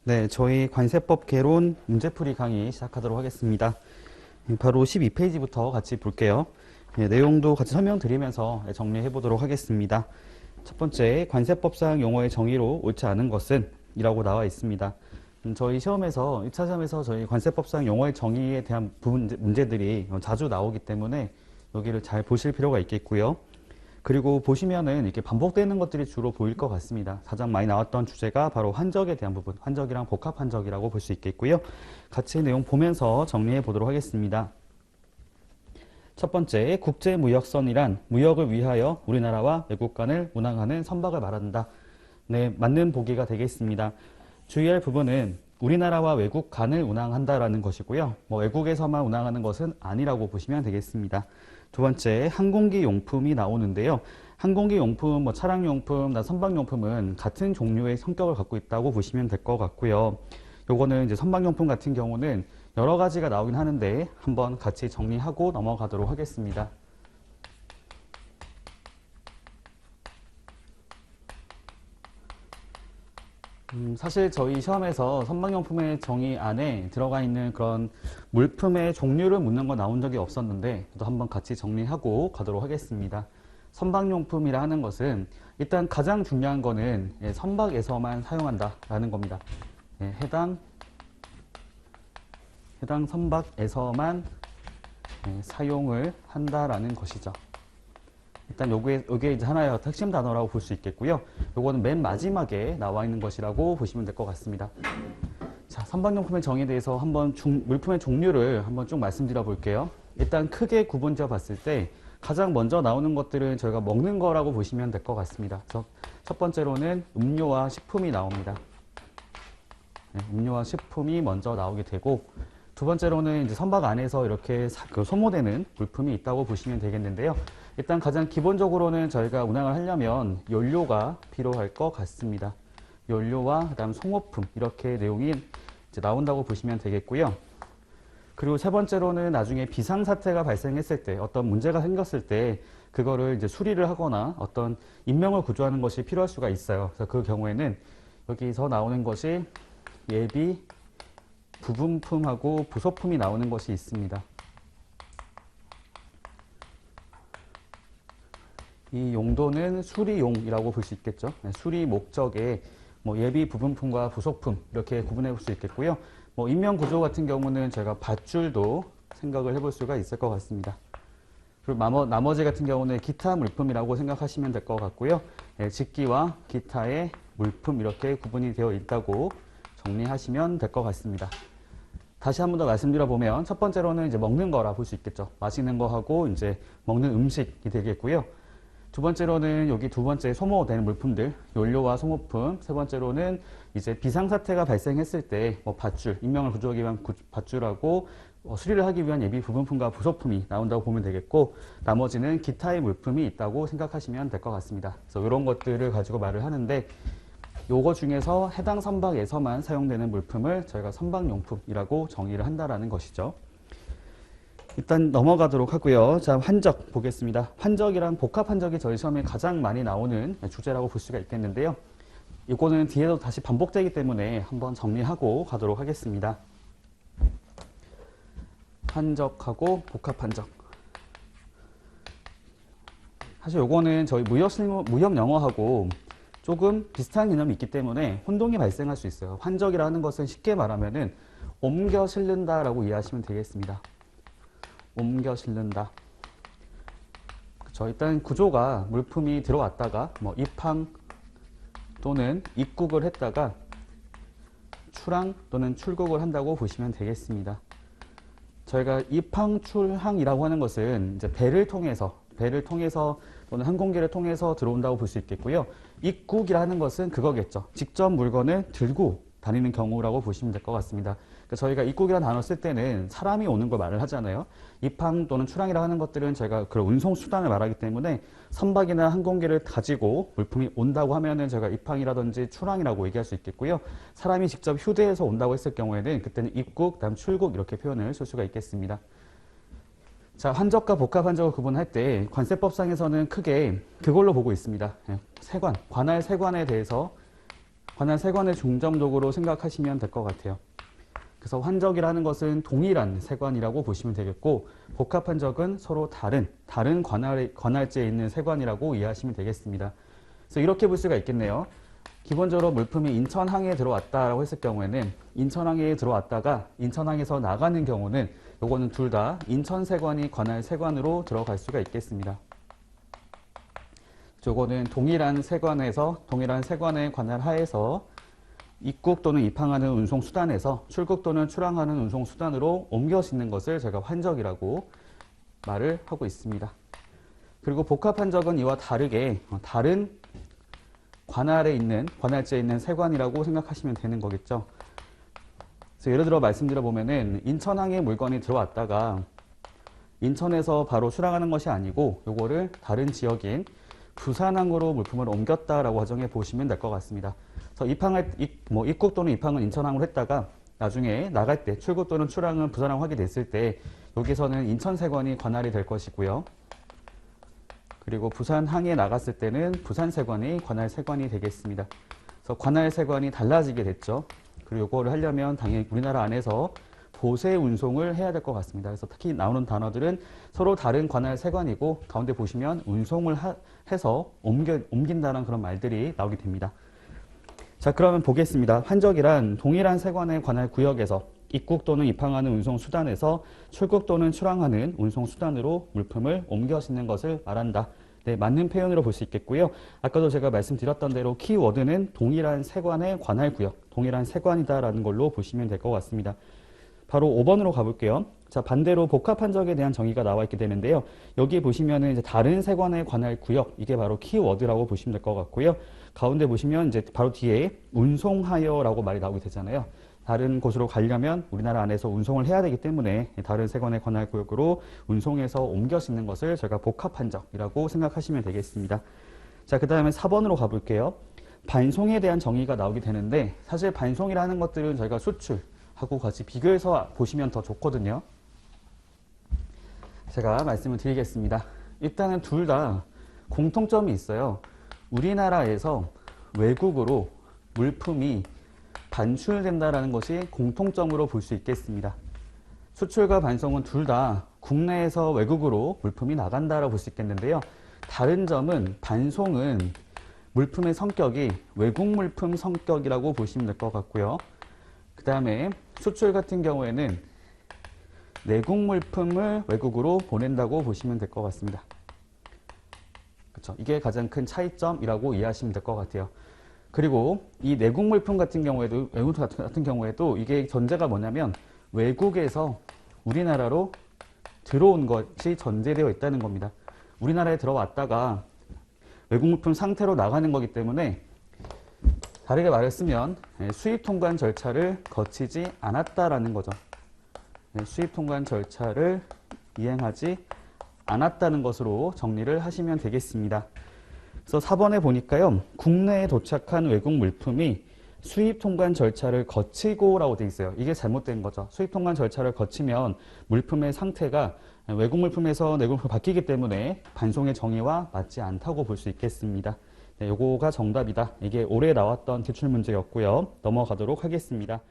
네, 저희 관세법 개론 문제풀이 강의 시작하도록 하겠습니다. 바로 12페이지부터 같이 볼게요. 내용도 같이 설명드리면서 정리해 보도록 하겠습니다. 첫 번째, 관세법상 용어의 정의로 옳지 않은 것은 이라고 나와 있습니다. 저희 시험에서 1차 시험에서 저희 관세법상 용어의 정의에 대한 문제들이 자주 나오기 때문에 여기를 잘 보실 필요가 있겠고요. 그리고 보시면은 이렇게 반복되는 것들이 주로 보일 것 같습니다. 가장 많이 나왔던 주제가 바로 환적에 대한 부분, 환적이랑 복합 환적이라고 볼 수 있겠고요. 같이 내용 보면서 정리해 보도록 하겠습니다. 첫 번째, 국제무역선이란 무역을 위하여 우리나라와 외국 간을 운항하는 선박을 말한다. 네, 맞는 보기가 되겠습니다. 주의할 부분은 우리나라와 외국 간을 운항한다라는 것이고요. 외국에서만 운항하는 것은 아니라고 보시면 되겠습니다. 두 번째, 항공기 용품이 나오는데요. 항공기 용품, 차량 용품, 선박 용품은 같은 종류의 성격을 갖고 있다고 보시면 될 것 같고요. 요거는 이제 선박 용품 같은 경우는 여러 가지가 나오긴 하는데 한번 같이 정리하고 넘어가도록 하겠습니다. 사실 저희 시험에서 선박용품의 정의 안에 들어가 있는 그런 물품의 종류를 묻는 건 나온 적이 없었는데 또 한번 같이 정리하고 가도록 하겠습니다. 선박용품이라 하는 것은 일단 가장 중요한 거는 선박에서만 사용한다라는 겁니다. 해당 선박에서만 사용을 한다라는 것이죠. 일단 요게 이제 하나의 핵심 단어라고 볼 수 있겠고요. 요거는 맨 마지막에 나와 있는 것이라고 보시면 될 것 같습니다. 자, 선박용품의 정의에 대해서 한번 물품의 종류를 한번 쭉 말씀드려 볼게요. 일단 크게 구분지어 봤을 때 가장 먼저 나오는 것들은 저희가 먹는 거라고 보시면 될 것 같습니다. 그래서 첫 번째로는 음료와 식품이 나옵니다. 음료와 식품이 먼저 나오게 되고, 두 번째로는 이제 선박 안에서 이렇게 소모되는 물품이 있다고 보시면 되겠는데요. 일단 가장 기본적으로는 저희가 운항을 하려면 연료가 필요할 것 같습니다. 연료와 그다음 송호품 이렇게 내용이 이제 나온다고 보시면 되겠고요. 그리고 세 번째로는 나중에 비상사태가 발생했을 때 어떤 문제가 생겼을 때 그거를 이제 수리를 하거나 어떤 인명을 구조하는 것이 필요할 수가 있어요. 그래서 그 경우에는 여기서 나오는 것이 예비 부분품하고 부속품이 나오는 것이 있습니다. 이 용도는 수리용이라고 볼 수 있겠죠. 수리 목적에 예비 부분품과 부속품 이렇게 구분해 볼 수 있겠고요. 인명 구조 같은 경우는 제가 밧줄도 생각을 해볼 수가 있을 것 같습니다. 그리고 나머지 같은 경우는 기타 물품이라고 생각하시면 될 것 같고요. 직기와 기타의 물품 이렇게 구분이 되어 있다고 정리하시면 될 것 같습니다. 다시 한 번 더 말씀드려 보면 첫 번째로는 이제 먹는 거라 볼 수 있겠죠. 마시는 거하고 이제 먹는 음식이 되겠고요. 두 번째로는 여기 두 번째 소모되는 물품들, 연료와 송호품. 세 번째로는 이제 비상사태가 발생했을 때 밧줄, 인명을 구조하기 위한 밧줄하고 수리를 하기 위한 예비 부분품과 부속품이 나온다고 보면 되겠고, 나머지는 기타의 물품이 있다고 생각하시면 될 것 같습니다. 그래서 이런 것들을 가지고 말을 하는데, 요거 중에서 해당 선박에서만 사용되는 물품을 저희가 선박용품이라고 정의를 한다라는 것이죠. 일단 넘어가도록 하고요. 자, 환적 보겠습니다. 환적이랑 복합 환적이 저희 시험에 가장 많이 나오는 주제라고 볼 수가 있겠는데요. 이거는 뒤에도 다시 반복되기 때문에 한번 정리하고 가도록 하겠습니다. 환적하고 복합 환적. 사실 요거는 저희 무역 영어하고 조금 비슷한 개념이 있기 때문에 혼동이 발생할 수 있어요. 환적이라는 것은 쉽게 말하면은 옮겨 실른다라고 이해하시면 되겠습니다. 옮겨 실른다. 그렇죠. 일단 구조가 물품이 들어왔다가 입항 또는 입국을 했다가 출항 또는 출국을 한다고 보시면 되겠습니다. 저희가 입항, 출항이라고 하는 것은 이제 배를 통해서 또는 항공기를 통해서 들어온다고 볼 수 있겠고요. 입국이라는 것은 그거겠죠. 직접 물건을 들고 다니는 경우라고 보시면 될 것 같습니다. 그러니까 저희가 입국이라는 단어 쓸 때는 사람이 오는 걸 말을 하잖아요. 입항 또는 출항이라 하는 것들은 저희가 그런 운송 수단을 말하기 때문에 선박이나 항공기를 가지고 물품이 온다고 하면은 저희가 입항이라든지 출항이라고 얘기할 수 있겠고요. 사람이 직접 휴대해서 온다고 했을 경우에는 그때는 입국, 다음 출국 이렇게 표현을 쓸 수가 있겠습니다. 자, 환적과 복합 환적을 구분할 때 관세법상에서는 크게 그걸로 보고 있습니다. 세관, 관할 세관에 대해서 관할 세관의 중점적으로 생각하시면 될 것 같아요. 그래서 환적이라는 것은 동일한 세관이라고 보시면 되겠고, 복합한 적은 서로 다른 관할제에 있는 세관이라고 이해하시면 되겠습니다. 그래서 이렇게 볼 수가 있겠네요. 기본적으로 물품이 인천항에 들어왔다라고 했을 경우에는 인천항에 들어왔다가 인천항에서 나가는 경우는 요거는 둘 다 인천세관이 관할 세관으로 들어갈 수가 있겠습니다. 요거는 동일한 세관의 관할 하에서 입국 또는 입항하는 운송수단에서 출국 또는 출항하는 운송수단으로 옮겨지는 것을 제가 환적이라고 말을 하고 있습니다. 그리고 복합한적은 이와 다르게 다른 관할제에 있는 세관이라고 생각하시면 되는 거겠죠. 그래서 예를 들어 말씀드려 보면은 인천항에 물건이 들어왔다가 인천에서 바로 출항하는 것이 아니고 요거를 다른 지역인 부산항으로 물품을 옮겼다라고 가정해 보시면 될 것 같습니다. 그래서 입국 또는 입항은 인천항으로 했다가 나중에 나갈 때 출국 또는 출항은 부산항 하게 됐을 때 여기서는 인천세관이 관할이 될 것이고요. 그리고 부산항에 나갔을 때는 부산세관이 관할 세관이 되겠습니다. 그래서 관할 세관이 달라지게 됐죠. 그리고 이거를 하려면 당연히 우리나라 안에서 보세 운송을 해야 될 것 같습니다. 그래서 특히 나오는 단어들은 서로 다른 관할 세관이고 가운데 보시면 운송을 해서 옮긴다는 그런 말들이 나오게 됩니다. 자, 그러면 보겠습니다. 환적이란 동일한 세관의 관할 구역에서 입국 또는 입항하는 운송수단에서 출국 또는 출항하는 운송수단으로 물품을 옮겨지는 것을 말한다. 네, 맞는 표현으로 볼 수 있겠고요. 아까도 제가 말씀드렸던 대로 키워드는 동일한 세관의 관할 구역, 동일한 세관이다라는 걸로 보시면 될 것 같습니다. 바로 5번으로 가볼게요. 자, 반대로 복합한적에 대한 정의가 나와 있게 되는데요. 여기 보시면은 이제 다른 세관의 관할 구역, 이게 바로 키워드라고 보시면 될 것 같고요. 가운데 보시면 이제 바로 뒤에 운송하여라고 말이 나오게 되잖아요. 다른 곳으로 가려면 우리나라 안에서 운송을 해야 되기 때문에 다른 세관의 관할 구역으로 운송해서 옮겨지는 것을 저희가 복합한적이라고 생각하시면 되겠습니다. 자, 그 다음에 4번으로 가볼게요. 반송에 대한 정의가 나오게 되는데 사실 반송이라는 것들은 저희가 수출하고 같이 비교해서 보시면 더 좋거든요. 제가 말씀을 드리겠습니다. 일단은 둘 다 공통점이 있어요. 우리나라에서 외국으로 물품이 반출된다는 것이 공통점으로 볼 수 있겠습니다. 수출과 반송은 둘 다 국내에서 외국으로 물품이 나간다라고 볼 수 있겠는데요. 다른 점은 반송은 물품의 성격이 외국 물품 성격이라고 보시면 될 것 같고요. 그 다음에 수출 같은 경우에는 내국 물품을 외국으로 보낸다고 보시면 될 것 같습니다. 그렇죠? 이게 가장 큰 차이점이라고 이해하시면 될 것 같아요. 그리고 이 내국 물품 같은 경우에도 이게 전제가 뭐냐면 외국에서 우리나라로 들어온 것이 전제되어 있다는 겁니다. 우리나라에 들어왔다가 외국 물품 상태로 나가는 거기 때문에 다르게 말했으면 수입 통관 절차를 거치지 않았다라는 거죠. 수입 통관 절차를 이행하지 않았다는 것으로 정리를 하시면 되겠습니다. 그래서 4번에 보니까요. 국내에 도착한 외국 물품이 수입 통관 절차를 거치고라고 되어 있어요. 이게 잘못된 거죠. 수입 통관 절차를 거치면 물품의 상태가 외국 물품에서 내국 물품으로 바뀌기 때문에 반송의 정의와 맞지 않다고 볼 수 있겠습니다. 네, 요거가 정답이다. 이게 올해 나왔던 기출문제였고요. 넘어가도록 하겠습니다.